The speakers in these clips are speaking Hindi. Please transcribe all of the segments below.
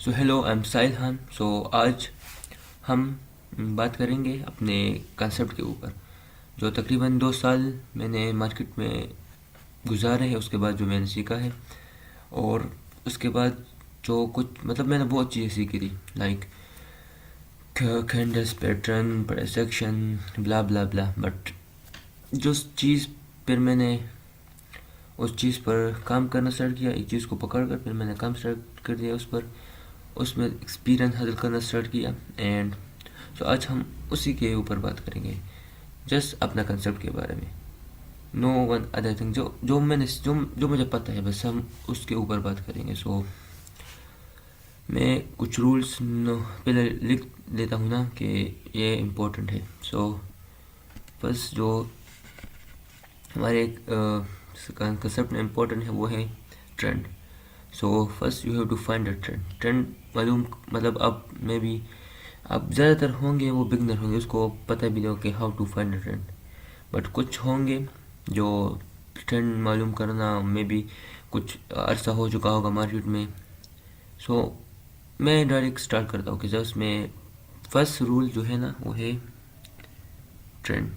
So hello, I am Sahil Khan. सो आज हम बात करेंगे अपने कंसेप्ट के ऊपर, जो तकरीबन 2 साल मैंने मार्केट में गुजारे हैं। उसके बाद जो मैंने सीखा है, और उसके बाद जो कुछ मैंने बहुत चीज़ें सीखी थी, like candles pattern, section, blah blah blah. But जो चीज़ फिर मैंने उस चीज़ पर काम करना स्टार्ट किया, एक चीज़ को पकड़ कर फिर मैंने काम स्टार्ट कर दिया उस पर, उसमें एक्सपीरियंस हासिल करना स्टार्ट किया। एंड सो आज हम उसी के ऊपर बात करेंगे, जस्ट अपना कंसेप्ट के बारे में। नो वन अदर थिंग, जो मुझे पता है बस हम उसके ऊपर बात करेंगे। सो मैं कुछ रूल्स पहले लिख देता हूँ ना कि ये इम्पोर्टेंट है। सो फर्स्ट जो हमारे कंसेप्ट में इम्पोर्टेंट है वो है trend. So first you have to find a trend. Trend मालूम अब मे बी आप ज़्यादातर होंगे वो बिगनर होंगे, उसको पता भी नहीं हो कि how to find a trend. But कुछ होंगे जो ट्रेंड मालूम करना मे बी कुछ अरसा हो चुका होगा मार्केट में। सो मैं डायरेक्ट स्टार्ट करता हूँ कि जस्ट मैं फर्स्ट रूल जो है ना वो है ट्रेंड।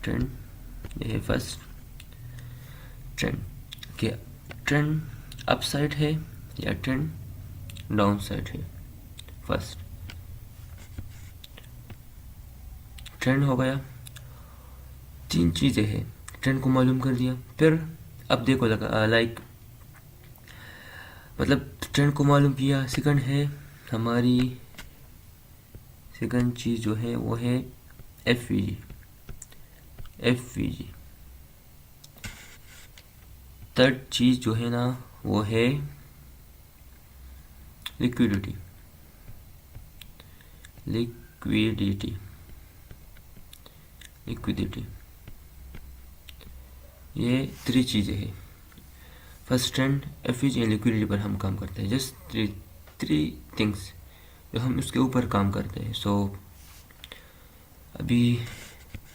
ट्रेंड ये है फर्स्ट ट्रेंड, कि ट्रेंड अप साइड है या ट्रेंड डाउन साइड है। फर्स्ट ट्रेंड हो गया, तीन चीज़ें हैं। ट्रेंड को मालूम कर दिया, फिर अब देखो लगा लाइक ट्रेंड को मालूम किया। सेकंड है हमारी, सेकंड चीज़ जो है वो है एफवीजी। एफवीजी थर्ड चीज़ जो है ना वो है लिक्विडिटी। लिक्विडिटी लिक्विडिटी ये थ्री चीज़ें हैं। First trend, FVG and liquidity पर हम काम करते हैं। जस्ट थ्री थिंग्स जो हम उसके ऊपर काम करते हैं। सो अभी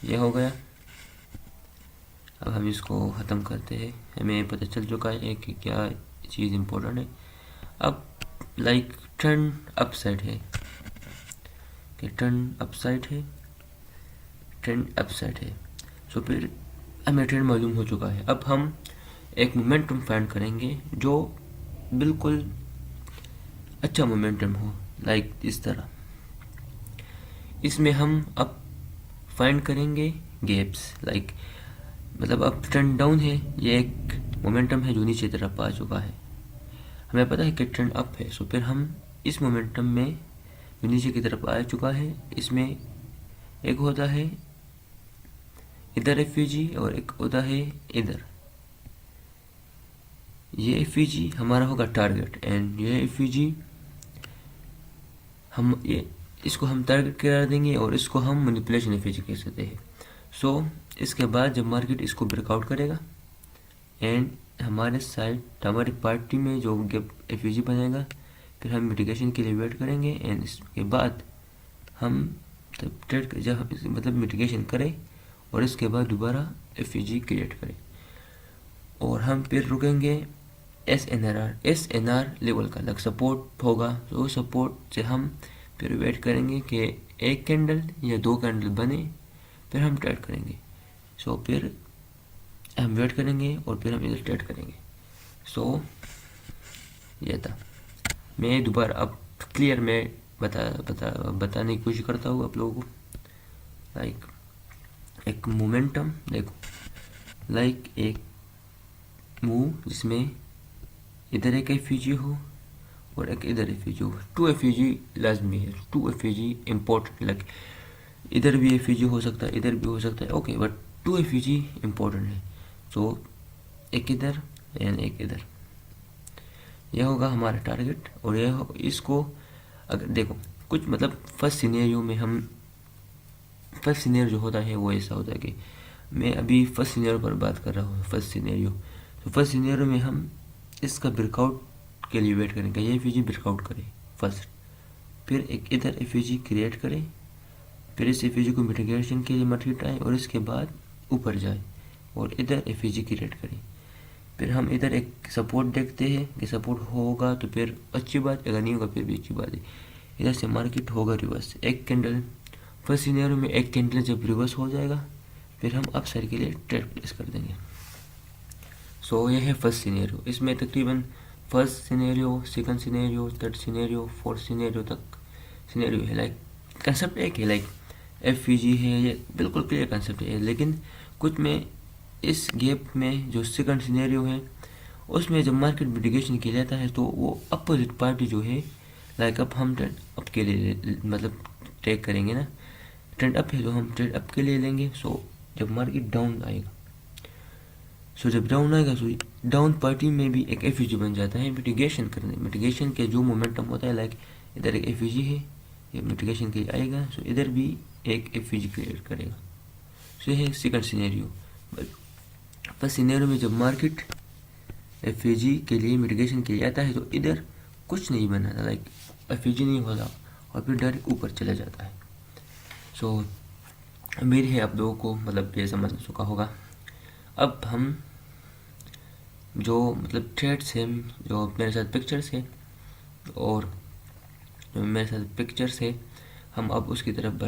ये हो गया, अब हम इसको ख़त्म करते हैं। हमें पता चल चुका है कि क्या चीज़ इम्पोर्टेंट है। अब लाइक ट्रेंड अप साइड है, कि ट्रेंड अप साइड है, ट्रेंड अप साइड है। सो फिर हमें ट्रेंड मालूम हो चुका है। अब हम एक मोमेंटम फाइंड करेंगे जो बिल्कुल अच्छा मोमेंटम हो, लाइक इस तरह। इसमें हम अब फाइंड करेंगे गैप्स, लाइक अब ट्रेंड डाउन है, ये एक मोमेंटम है जो नीचे तरफ आ चुका है। हमें पता है कि ट्रेंड अप है। सो फिर हम इस मोमेंटम में जो नीचे की तरफ आ चुका है, इसमें एक होता है इधर एफवीजी और एक होता है इधर। ये एफवीजी हमारा होगा टारगेट, एंड ये एफवीजी इसको हम टारगेट करार देंगे और इसको हम मैनिपुलेशन एफवीजी कह सकते हैं। सो इसके बाद जब मार्केट इसको ब्रेकआउट करेगा एंड हमारे साइड हमारी पार्टी में जो गैप एफवीजी बनेगा, फिर हम मिटिगेशन के लिए वेट करेंगे। एंड इसके बाद हम तब ट्रेड जब मिटिगेशन करें और इसके बाद दोबारा एफवीजी क्रिएट करें, और हम फिर रुकेंगे एस एन आर लेवल का लग सपोर्ट होगा। तो सपोर्ट से हम फिर वेट करेंगे कि एक कैंडल या दो कैंडल बने, फिर हम ट्रेड करेंगे। सो फिर हम वेट करेंगे और फिर हम इधर ट्रेड करेंगे। सो ये था। मैं दोबारा अब क्लियर में बताने की कोशिश करता हूँ आप लोगों को। लाइक एक मोमेंटम देखो, लाइक एक मूव जिसमें इधर एक एफवीजी हो और एक इधर एफवीजी हो। टू एफवीजी लाजमी है, टू एफवीजी इम्पोर्टेंट। लाइक इधर भी एफवीजी हो सकता है, इधर भी हो सकता है, okay, but two FVG important है। सो एक इधर एंड एक इधर, यह होगा हमारा टारगेट। और यह इसको अगर देखो कुछ फर्स्ट सिनेरियो में हम, फर्स्ट सिनेरियो जो होता है वो ऐसा होता है कि मैं अभी फर्स्ट सिनेरियो पर बात कर रहा हूँ। फर्स्ट सिनेरियो, तो फर्स्ट सिनेरियो में हम इसका ब्रेकआउट के लिए वेट करेंगे, ये एफवीजी ब्रेकआउट करे फर्स्ट, फिर एक इधर एफवीजी क्रिएट करे, फिर इस एफवीजी को मिटिगेशन के लिए मार्केट आए और इसके बाद ऊपर जाए और इधर एफवीजी क्रिएट करे। फिर हम इधर एक सपोर्ट देखते हैं कि सपोर्ट होगा तो फिर अच्छी बात, अगर नहीं होगा फिर भी अच्छी बात है। इधर से मार्केट होगा रिवर्स, एक कैंडल फर्स्ट सिनेरियो में एक कैंडल जब रिवर्स हो जाएगा फिर हम अप साइड के लिए ट्रेड प्लेस कर देंगे। सो ये है फर्स्ट सिनेरियो। इसमें तकरीबन first scenario, second scenario, third scenario, fourth scenario तक सिनेरियो है। लाइक कंसेप्ट एक है, लाइक FVG है, ये बिल्कुल क्लियर कंसेप्ट है। लेकिन कुछ में इस गैप में जो सेकंड सिनेरियो है उसमें जब मार्केट मिटिगेशन किया जाता है तो वो अपोजिट पार्टी जो है, लाइक अब हम ट्रेंड अप के लिए मतलब टेक करेंगे ना, ट्रेंड अप है तो हम ट्रेंड अप के लिए लेंगे। सो जब मार्केट डाउन आएगा, सो जब डाउन आएगा तो डाउन पार्टी में भी एक FVG बन जाता है मिटिगेशन करने। मिटिगेशन के जो मोमेंटम होता है, लाइक इधर एक FVG है, ये मिटिगेशन के लिए आएगा, सो इधर भी एक FVG क्रिएट करेगा। सो ये है सेकंड सिनेरियो। फर्स्ट सिनेरियो में जब मार्केट FVG के लिए मिटिगेशन के लिए आता है तो इधर कुछ नहीं बनाता, लाइक FVG नहीं होता और फिर डायरेक्ट ऊपर चला जाता है। सो उम्मीद है आप लोगों को मतलब ये समझ चुका होगा। अब हम जो मतलब ट्रेड्स हैं, जो मेरे साथ पिक्चर्स है और जो मेरे साथ पिक्चर्स है, हम अब उसकी तरफ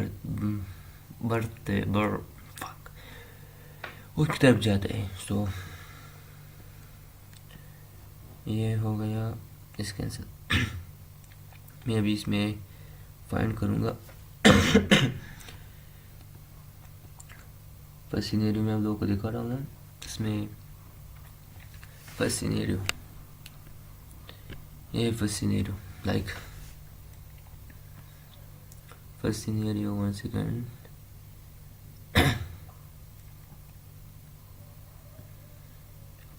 उसकी तरफ जाते हैं। सो ये हो गया इसके आंसर। मैं अभी इसमें फाइंड करूँगा फर्स्ट सिनेरियो में आप लोगों को दिखा रहा हूँ ना, इसमें फर्स्ट सिनेरियो, ये first scenario, like first scenario, 1 second,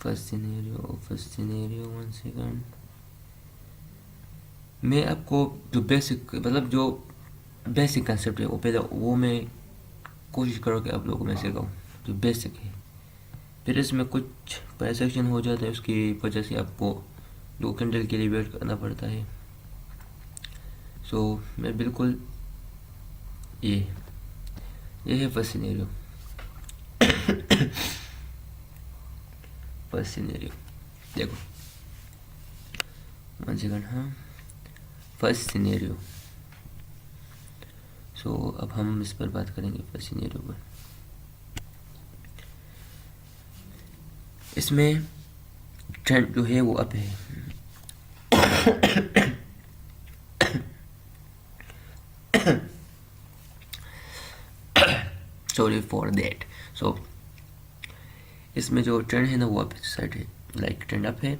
first scenario 1 second. मैं आपको जो बेसिक मतलब जो बेसिक कंसेप्ट है वो पहले वो मैं कोशिश करो कि आप लोगों को मैं सिखाऊँ जो बेसिक है। फिर इसमें कुछ प्राइसेक्शन हो जाता है, उसकी वजह से आपको 2 कैंडल के लिए वेट करना पड़ता है। सो मैं बिल्कुल ये है फर्स्ट सिनेरियो। फर्स्ट सिनेरियो देखो, 1 सेकंड, हाँ फर्स्ट सिनेरियो। सो अब हम इस पर बात करेंगे फर्स्ट सिनेरियो पर। इसमें ट्रेंड जो है वो अप है। Sorry for that. सो इसमें जो ट्रेंड है ना वो अप साइड है, लाइक ट्रेंड अप है।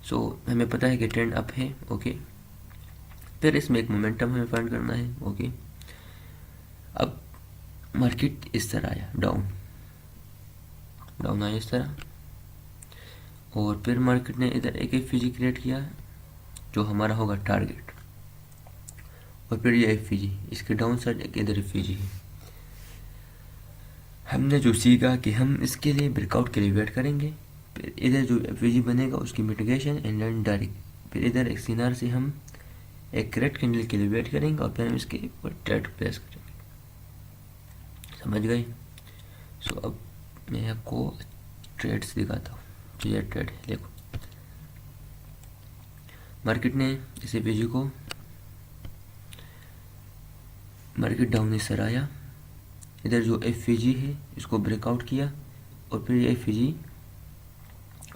सो हमें पता है कि ट्रेंड अप है, ओके। फिर इसमें एक मोमेंटम हमें फाइंड करना है, ओके। अब मार्केट इस तरह आया, डाउन आया इस तरह, और फिर मार्केट ने इधर एक FVG क्रिएट किया जो हमारा होगा टारगेट, और फिर ये FVG, इसके डाउन साइड एक इधर FVG है। हमने जो सीखा कि हम इसके लिए ब्रेकआउट के लिए वेट करेंगे, फिर इधर जो FVG बनेगा उसकी मिटिगेशन एंड देन डायरेक्ट, फिर इधर एक सिनार से हम एक रेड कैंडल के लिए वेट करेंगे और फिर हम इसके ऊपर ट्रेड प्लेस करेंगे। समझ गए? सो अब मैं आपको ट्रेड्स दिखाता हूँ। तो ये ट्रेड है, देखो मार्केट ने इस FVG को, मार्केट डाउन इस तरह आया, इधर जो FVG है इसको ब्रेकआउट किया और फिर ये FVG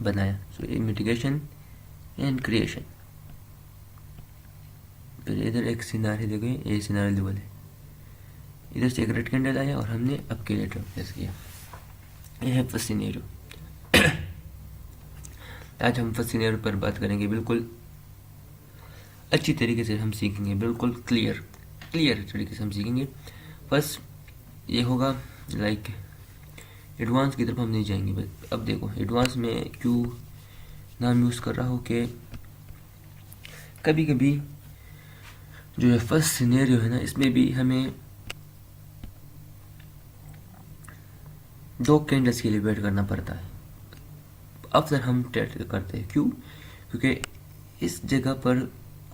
बनाया। सो ये मिटिगेशन एंड क्रिएशन। फिर इधर एक सिनारी देखो, ये सिनारी लेवल है, इधर से एक रेड कैंडल आया और हमने अप के लिए ट्रेड प्लेस किया। यह है फर्स्ट सिनेरियो। आज हम फर्स्ट सिनेरियो पर बात करेंगे, बिल्कुल अच्छी तरीके से हम सीखेंगे, बिल्कुल क्लियर तरीके से हम सीखेंगे। फर्स्ट ये होगा लाइक एडवांस की तरफ हम नहीं जाएंगे। बस अब देखो एडवांस में क्यों नाम यूज़ कर रहा हूँ कि कभी कभी जो ये फर्स्ट सिनेरियो है ना, इसमें भी हमें 2 कैंडल्स के लिए वेट करना पड़ता है अक्सर हम ट्रेड करते हैं। क्यों? क्योंकि इस जगह पर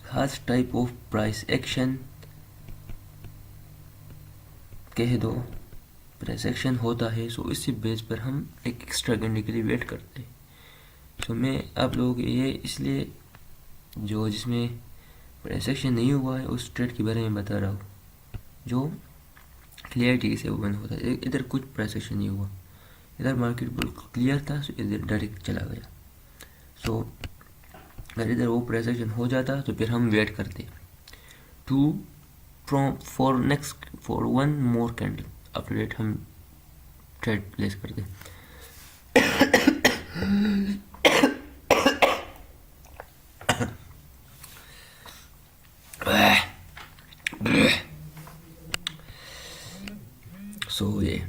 खास टाइप ऑफ प्राइस एक्शन कह दो, प्राइस एक्शन होता है। सो इसी बेस पर हम एक एक्स्ट्रा कैंडल के लिए वेट करते हैं। तो मैं आप लोगों को ये इसलिए जो जिसमें ट्रांजैक्शन नहीं हुआ है उस ट्रेड के बारे में बता रहा हूँ, जो क्लियरिटी से वो बंद होता है। इधर कुछ ट्रांजैक्शन नहीं हुआ, इधर मार्केट बिल्कुल क्लियर था, सो इधर डायरेक्ट चला गया। सो अगर इधर वो ट्रांजैक्शन हो जाता तो फिर हम वेट करते to for one more candle, after that हम ट्रेड प्लेस करते। सो ये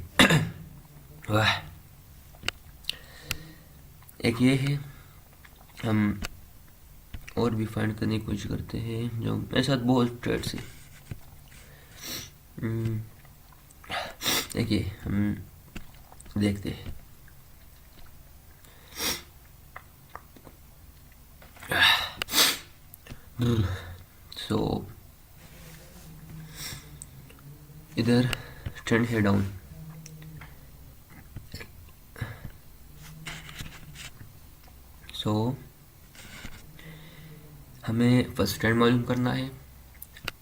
एक ये है, हम और भी फाइंड करने की कोशिश करते हैं जो मेरे साथ बहुत ट्रेड्स है। देखिए हम देखते हैं, सो इधर ट्रेंड है डाउन, सो हमें फर्स्ट ट्रेंड मालूम करना है।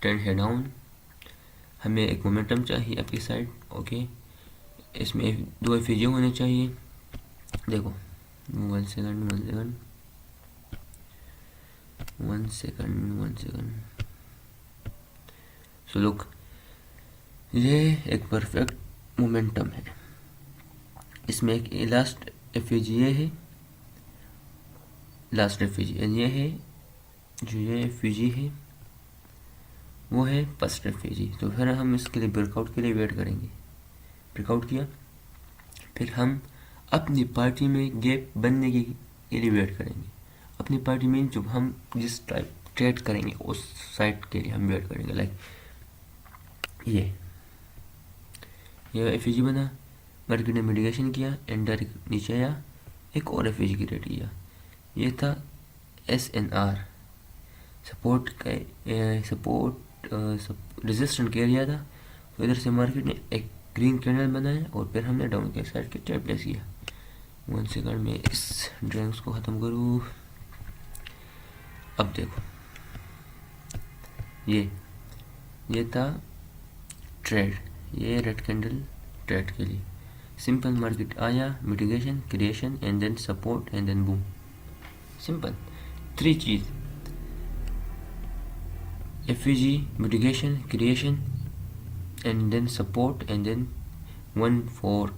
ट्रेंड है डाउन, हमें एक मोमेंटम चाहिए आपकी साइड। ओके, इसमें दो एफिजी होने चाहिए। देखो 1 सेकंड 1 सेकंड। सो लुक, ये एक परफेक्ट मोमेंटम है। इसमें एक लास्ट एफिजी ये है, लास्ट एफिजी ये है, जो ये एफिजी है वो है फर्स्ट एफिजी। तो फिर हम इसके लिए ब्रेकआउट के लिए वेट करेंगे। ब्रेकआउट किया, फिर हम अपनी पार्टी में गैप बनने के लिए वेट करेंगे। अपनी पार्टी में जब हम जिस टाइप ट्रेड करेंगे उस साइड के लिए हम वेट करेंगे। लाइक ये एफिजी बना, मार्केट ने मिटिगेशन किया, एंड डायरेक्ट नीचे आया, एक और एफिजी क्रिएट किया। ये था SNR, सपोर्ट का रेजिस्टेंट का एरिया था। तो इधर से मार्केट ने एक ग्रीन कैंडल बनाया और फिर हमने डाउन के साइड के ट्रेड प्लेस किया। 1 सेकंड में इस ड्राइंग्स को ख़त्म करूँ। अब देखो, ये था ट्रेड, ये रेड कैंडल ट्रेड के लिए सिंपल। मार्केट आया, mitigation, creation and then support and then boom. Simple 3 चीज़, FVG, mitigation, creation and then support and then 1 for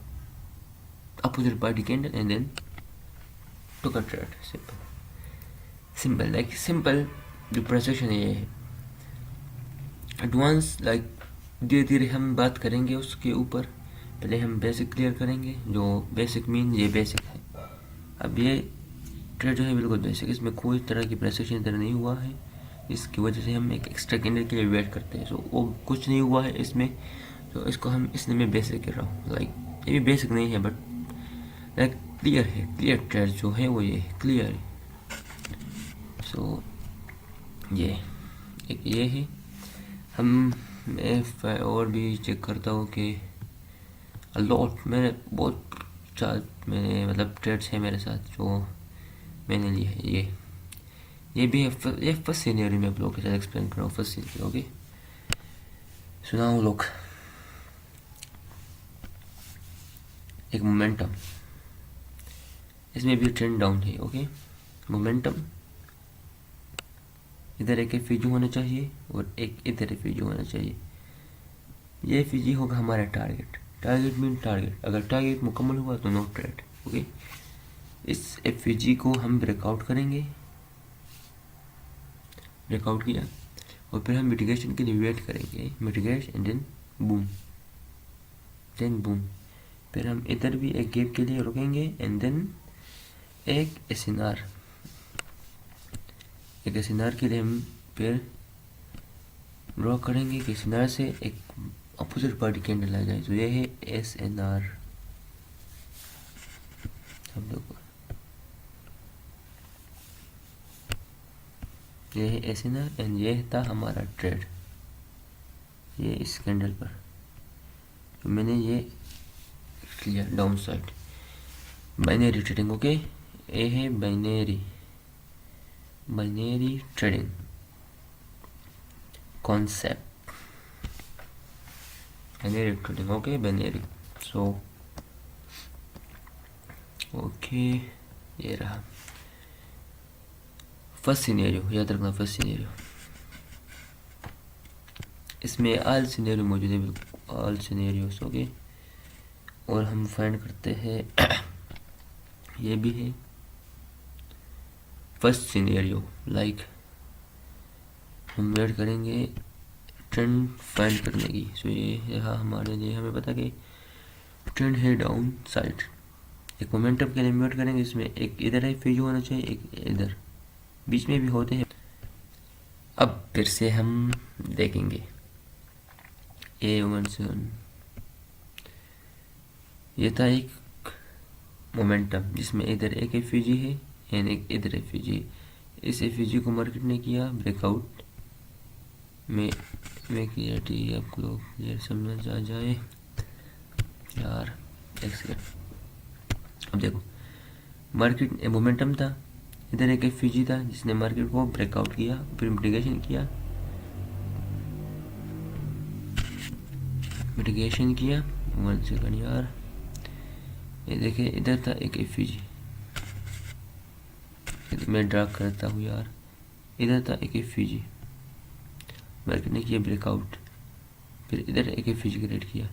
opposite party candle and then took a trade। Simple like simple जो प्रोसेशन है ये है। एडवांस लाइक धीरे धीरे हम बात करेंगे उसके ऊपर। पहले हम बेसिक क्लियर करेंगे, जो बेसिक मीन ये बेसिक है। अब ये ट्रेड जो है बिल्कुल बेसिक, इसमें कोई तरह की प्रोसेशन इधर नहीं हुआ है, इसकी वजह से हम एक एक्स्ट्रा कैंडल के लिए वेट करते हैं। सो वो कुछ नहीं हुआ है इसमें, तो इसको हम इसलिए मैं बेसिक कर रहा हूँ। लाइक ये भी बेसिक नहीं है बट लाइक क्लियर है, क्लियर ट्रेड जो है वो ये क्लियर है। सो ये एक ये है। मैं और भी चेक करता हूँ कि अलॉट मैंने बहुत मैंने मतलब ट्रेड्स है मेरे साथ जो मैंने लिया है। ये भी है, ये फर्स्ट सीनियर में आप लोगों के साथ एक्सप्लेन कर रहा हूँ, फर्स्ट सीनियर। ओके, सुनाओ लोग, एक मोमेंटम, इसमें भी ट्रेंड डाउन है। ओके, मोमेंटम, इधर एक एफिजी होना चाहिए और एक इधर एफिजी होना चाहिए। ये एफिजी होगा हमारा टारगेट। टारगेट मीन टारगेट, अगर टारगेट मुकम्मल हुआ तो नो ट्रेड। ओके, इस एफिजी को हम ब्रेकआउट करेंगे। ब्रेकआउट किया और फिर हम मिटिगेशन के लिए वेट करेंगे। Mitigation and then boom. फिर हम इधर भी एक गैप के लिए रुकेंगे एंड देन एक एसएनआर के लिए हम फिर ड्रॉ करेंगे कि एसएनआर से एक अपोजिट पार्टी कैंडल आ जाए। तो ये है एसएनआर। हम लोग ये है एसएनआर एंड ये था हमारा ट्रेड। ये इस कैंडल पर तो मैंने ये लिया down side binary trading. Okay, ए है binary trading concept, binary trading, okay binary. So okay, ये रहा फर्स्ट सिनेरियो, याद रखना फर्स्ट सिनेरियो। इसमें ऑल सिनेरियो मौजूद है, बिल्कुल ऑल सिनेरियोस, ओके। और हम फाइंड करते हैं ये भी है फर्स्ट सिनेरियो, लाइक हम वेट करेंगे ट्रेंड फाइंड करने की। सो ये यहाँ हमारे लिए, हमें पता कि ट्रेंड है डाउन साइड। एक मोमेंटम के लिए वेट करेंगे, इसमें एक इधर है फेज होना चाहिए, एक इधर, बीच में भी होते हैं। अब फिर से हम देखेंगे A17, ये था एक मोमेंटम जिसमें इधर एक एफयूजी है एंड एक इधर एफयूजी है। इस एफयूजी को मार्केट ने किया ब्रेकआउट में क्लियरिटी आपको क्लियर समझ आ जाए यार, एक सेकंड। अब देखो मार्केट मोमेंटम था, इधर एक एफयूजी था जिसने मार्केट को ब्रेकआउट किया, फिर मिटिगेशन किया, वन सेकंड यार, ये देखिए इधर था एक एफयूजी, मैं ड्रा करता हूँ यार, इधर था एक एफयूजी, मार्केट ने किया ब्रेकआउट, फिर इधर एक एफयूजी क्रिएट किया,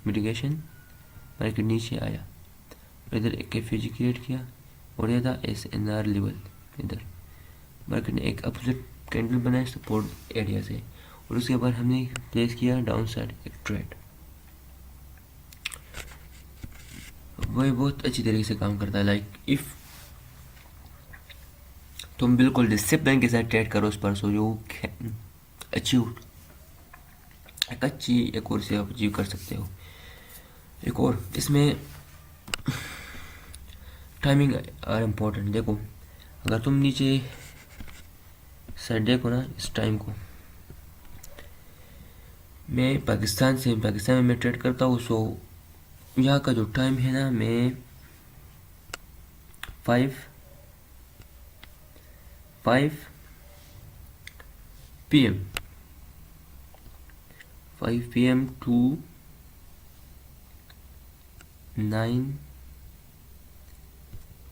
मिटिगेशन, मार्केट नीचे आया, इधर एक एफयूजी क्रिएट किया, और यह था SNR लेवल, इधर मार्केट ने एक अपोजिट कैंडल बनाया सपोर्ट एरिया से, और उसके बाद हमने प्लेस किया डाउन साइड एक ट्रेड। वही बहुत अच्छी तरीके से काम करता है, लाइक इफ तुम बिल्कुल डिसिप्लिन के साथ ट्रेड करो उस पर, सो जो अचीव एक अच्छी एक और से आप अचीव कर सकते हो। एक और इसमें टाइमिंग आर इम्पोर्टेंट। देखो अगर तुम नीचे साइड देखो ना, इस टाइम को, मैं पाकिस्तान में मैं ट्रेड करता हूँ, सो यहाँ का जो टाइम है ना, मैं 5 PM 5 PM to 9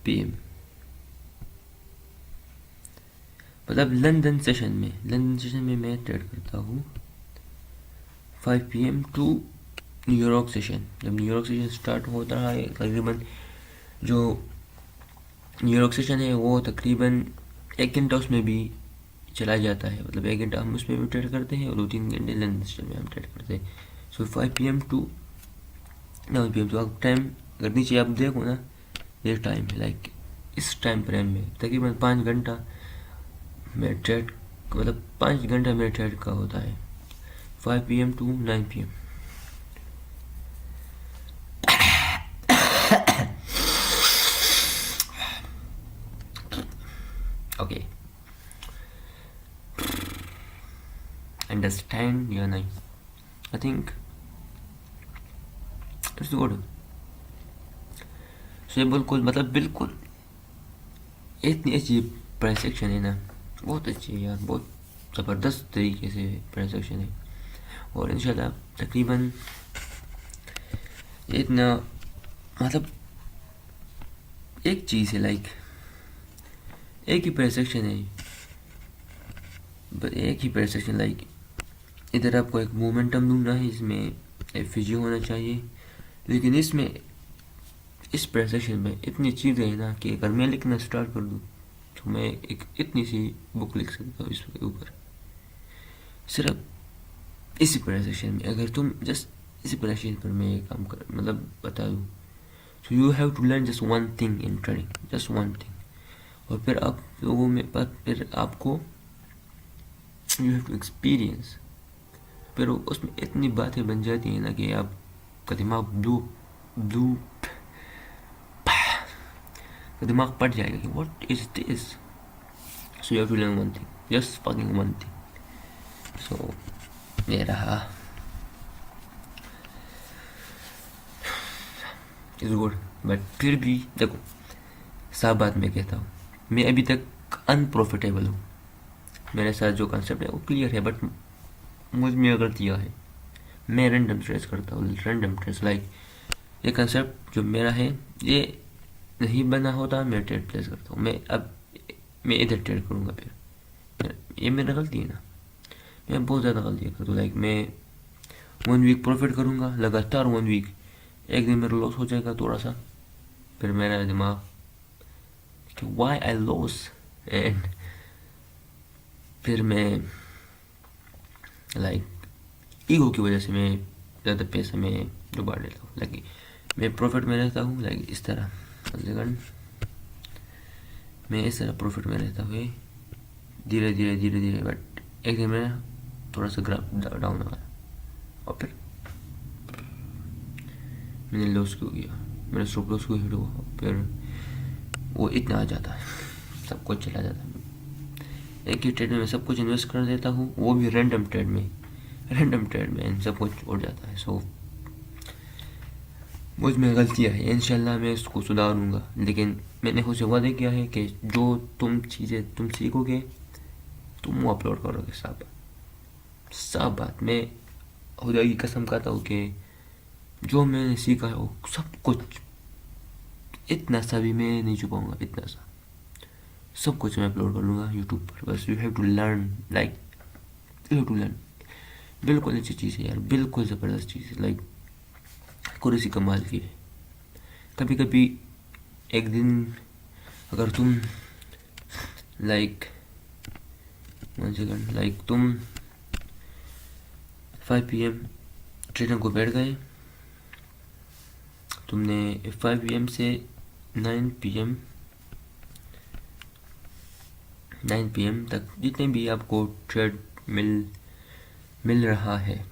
PM, मतलब लंदन सेशन में मैं ट्रेड करता हूँ 5 PM टू न्यूयॉर्क सेशन। जब न्यूयॉर्क सेशन स्टार्ट होता है, तकरीबन जो न्यूयॉर्क सेशन है वो तकरीबन 1 घंटा उसमें भी चला जाता है, मतलब 1 घंटा हम उसमें भी ट्रेड करते हैं और 2-3 घंटे लंदन सेशन में हम ट्रेड करते हैं। सो 5 PM टू 9 PM, तो आप टाइम अगर नीचे आप देखो ना, ये टाइम है, लाइक इस टाइम फ्रेम में तकरीबन 5 घंटा में ट्रेड, मतलब 5 घंटा मेरे ट्रेड का होता है 5 PM to 9 PM। Okay, understand या नहीं? I think it's good. So बिल्कुल, मतलब बिल्कुल इतनी अच्छी प्राइस एक्शन है ना, बहुत अच्छी है यार, बहुत ज़बरदस्त तरीके से प्राइस एक्शन है। और इंशाल्लाह तकरीबन इतना, मतलब एक चीज़ है, लाइक एक ही प्राइस एक्शन है, बस एक ही प्राइस एक्शन, लाइक इधर आपको एक मोमेंटम ढूंढना है, इसमें एफजी होना चाहिए, लेकिन इसमें इस प्राइस एक्शन में इतनी चीज़ें हैं ना कि अगर मैं लिखना स्टार्ट कर दूँ तो मैं एक इतनी सी बुक लिख सकता हूँ इसके ऊपर, सिर्फ इसी प्राइस एक्शन में। अगर तुम जस्ट इसी प्राइस एक्शन पर मैं काम कर, मतलब बता दूँ, so you have to learn just one thing in trading, just one thing, और फिर आप लोगों में फिर आपको यू हैव टू एक्सपीरियंस, फिर उसमें इतनी बातें बन जाती हैं ना कि आपका दिमाग पट जाएगा कि what is this. So you have to learn one thing, just fucking one thing. So ये रहा, इज गुड, बट फिर भी देखो साफ बात मैं कहता हूँ, मैं अभी तक अनप्रॉफिटेबल हूँ। मेरे साथ जो कंसेप्ट है वो क्लियर है, बट मुझ में गलतियाँ है। मैं रैंडम ट्रेस करता हूँ, रैंडम ट्रेस लाइक ये कंसेप्ट जो मेरा है ये नहीं बना होता, मैं ट्रेड प्लेस करता हूँ। मैं इधर ट्रेड करूँगा, फिर ये मेरी गलती है ना। मैं बहुत ज़्यादा गलतियाँ करता हूँ। लाइक मैं 1 वीक प्रॉफिट करूँगा लगातार 1 वीक, एक दिन मेरा लॉस हो जाएगा थोड़ा सा, फिर मेरा दिमाग कि वाई आई लॉस, एंड फिर मैं लाइक ईगो की वजह से मैं ज़्यादा पैसा में डुबा देता हूँ। लाइक मैं प्रॉफिट में रहता हूँ, लाइक इस तरह मैं इस तरह प्रॉफिट में रहता हूँ धीरे धीरे धीरे धीरे, बट एक दिन में थोड़ा सा ग्राफ डाउन आ गया और फिर मैंने लॉस क्यों किया, मेरा स्टॉप लॉस को हिट हुआ, फिर वो इतना आ जाता है, सब कुछ चला जाता है। एक ही ट्रेड में मैं सब कुछ इन्वेस्ट कर देता हूँ, वो भी रैंडम ट्रेड में सब कुछ उड़ जाता है। सो मुझ में गलतियाँ है, इंशाल्लाह मैं इसको सुधारूँगा। लेकिन मैंने खुद से वादे किया है कि जो चीज़ें तुम सीखोगे तुम वो अपलोड करोगे। साफ बात मैं खुदा की कसम खाता हूँ कि जो मैंने सीखा है वो सब कुछ, इतना सा भी मैं नहीं छुपाऊँगा, इतना सा सब कुछ मैं अपलोड कर लूँगा यूट्यूब पर। बस you have to learn, like you have to learn. बिल्कुल अच्छी चीज़ है यार, बिल्कुल ज़बरदस्त चीज़ है, लाइक कुरेसी कमाल की है। कभी कभी एक दिन अगर तुम लाइक तुम 5 PM ट्रेनिंग को बैठ गए, तुमने 5 PM से 9 PM तक जितने भी आपको ट्रेड मिल रहा है,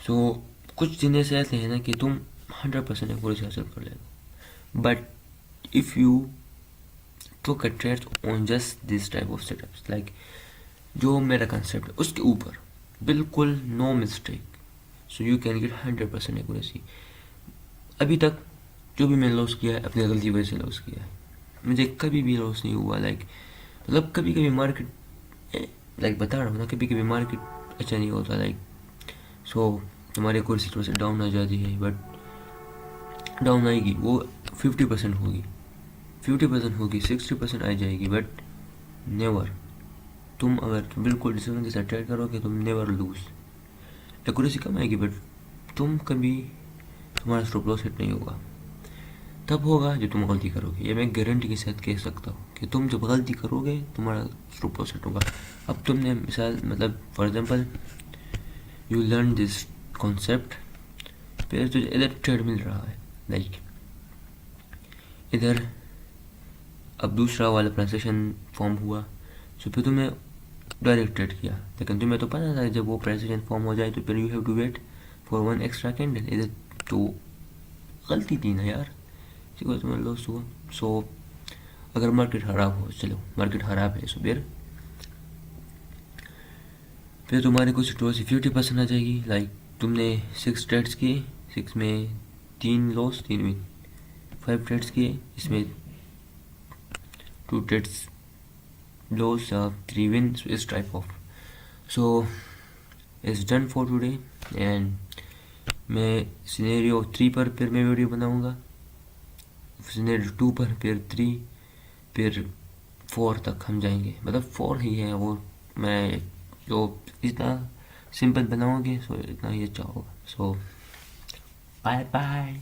सो कुछ दिन ऐसे ऐसे हैं ना कि तुम 100% एक्यूरेसी हासिल कर लेगा। But if you took a trade on just this type of setups, like जो मेरा कंसेप्ट है उसके ऊपर बिल्कुल no mistake, so you can get 100% accuracy. अभी तक जो भी मैंने लॉस किया है अपनी गलती वजह से लॉस किया है, मुझे कभी भी लॉस नहीं हुआ। लाइक मतलब कभी कभी मार्केट, लाइक बता रहा हूँ ना, कभी कभी मार्केट अच्छा नहीं होता, लाइक सो तुम्हारी एक्यूरेसी थोड़ी सी डाउन आ जाती है, बट डाउन आएगी वो 50% होगी, 50% होगी, 60% आ जाएगी, बट नेवर। तुम अगर बिल्कुल डिसिप्लिन के साथ ट्रेड करोगे तुम नेवर लूज। एक्यूरेसी कम आएगी बट तुम कभी तुम्हारा स्टॉप लॉस हिट नहीं होगा। तब होगा जो तुम गलती करोगे, ये मैं गारंटी के साथ कह सकता हूँ कि तुम जब गलती करोगे तुम्हारा स्टॉप लॉस हिट होगा। अब तुमने मिसाल मतलब for example you learn this concept, फिर तुझे इधर ट्रेड मिल रहा है, लाइक इधर अब दूसरा वाला ट्रांजेक्शन फॉर्म हुआ, सो फिर तुम्हें डायरेक्ट ट्रेड किया, लेकिन तुम्हें तो पता था जब वो ट्रांजेक्शन फॉर्म हो जाए तो फिर you have to wait for 1 extra candle. इधर तो गलती थी ना यार, इसी को तुम्हें लॉस हुआ। सो अगर मार्केट ख़राब हो, चलो मार्केट ख़राब है, सो फिर तुम्हारे कुछ स्टोर से 50% आ जाएगी। लाइक तुमने 6 ट्रेड्स किए, 6 में 3 लॉस 3 विन, 5 ट्रेड्स किए, इसमें 2 trades loss, 3 wins, is type of. So it's done for today, and मैं सिनेरियो 3 पर फिर मैं वीडियो बनाऊंगा, सिनेरियो 2 पर फिर 3, फिर 4 तक हम जाएंगे। मतलब 4 ही है वो, मैं जो इतना सिंपल बनाऊंगे सो इतना ही अच्छा होगा। सो बाय बाय।